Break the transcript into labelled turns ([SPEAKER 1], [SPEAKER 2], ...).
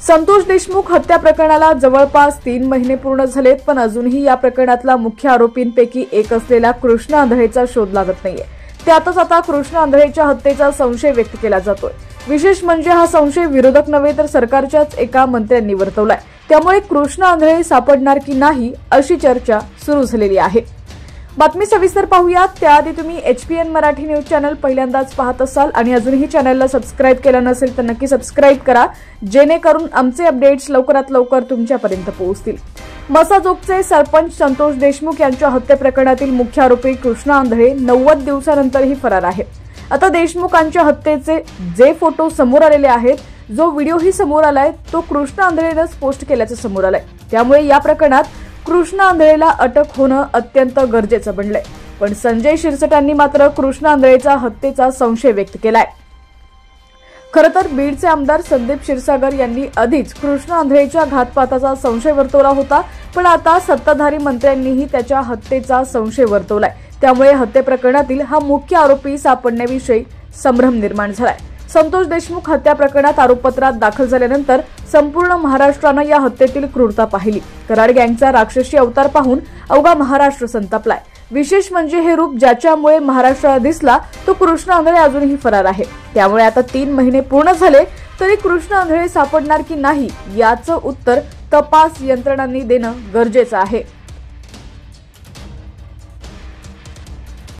[SPEAKER 1] संतोष देशमुख हत्या प्रकरणाला जवळपास 3 महिने पूर्ण झालेत, पण अजूनही या प्रकरणातला मुख्य आरोपींपैकी एक असलेला कृष्णा आंधळेचा शोध लागत नाहीये. त्यातच आता कृष्णा आंधळेच्या हत्येचा संशय व्यक्त केला जातोय. विशेष म्हणजे हा संशय विरोधक नव्हे तर सरकारच्याच एका मंत्र्यांनी वर्तवलाय. त्यामुळे कृष्णा आंधळे सापडणार की नाही अशी चर्चा सुरू झालेली आहे. बातमी सविस्तर पाहूयात. त्याआधी तुम्ही HPN मराठी न्यूज चॅनल पहिल्यांदाच पाहत असाल आणि अजूनही चॅनलला सबस्क्राईब केलं नसेल तर नक्की सबस्क्राईब करा, जेणेकरून आमचे अपडेट्स लवकरात लवकर तुमच्यापर्यंत पोहोचतील. मसाजोगचे सरपंच संतोष देशमुख यांच्या हत्या प्रकरणातील मुख्य आरोपी कृष्णा आंधळे 90 दिवसानंतरही फरार आहे. आता देशमुखांच्या हत्येचे जे फोटो समोर आलेले आहेत, जो व्हिडिओही समोर आलाय, तो कृष्णा आंधळेनंच पोस्ट केल्याचं समोर आलंय. त्यामुळे या प्रकरणात कृष्णा आंधळेला अटक होणं अत्यंत गरजेचं बनलंय. पण संजय शिरसाटांनी मात्र कृष्णा आंधळेचा हत्येचा संशय व्यक्त केलाय. खरं तर बीडचे आमदार संदीप क्षीरसागर यांनी आधीच कृष्णा आंधळेच्या घातपाताचा संशय वर्तवला होता, पण आता सत्ताधारी मंत्र्यांनीही त्याच्या हत्येचा संशय वर्तवलाय. त्यामुळे हत्या प्रकरणातील हा मुख्य आरोपी सापडण्याविषयी संभ्रम निर्माण झालाय. संतोष देशमुख हत्या प्रकरणात आरोपपत्रात दाखल झाल्यानंतर संपूर्ण महाराष्ट्रानं या हत्येतील क्रूरता पाहिली. कराड गँगचा राक्षसी अवतार पाहून अवघा महाराष्ट्र संतापलाय. विशेष म्हणजे हे रूप ज्याच्यामुळे महाराष्ट्राला दिसला तो कृष्णा आंधळे अजूनही फरार आहे. त्यामुळे आता 3 महिने पूर्ण झाले तरी कृष्णा आंधळे सापडणार की नाही याचं उत्तर तपास यंत्रणांनी देणं गरजेचं आहे.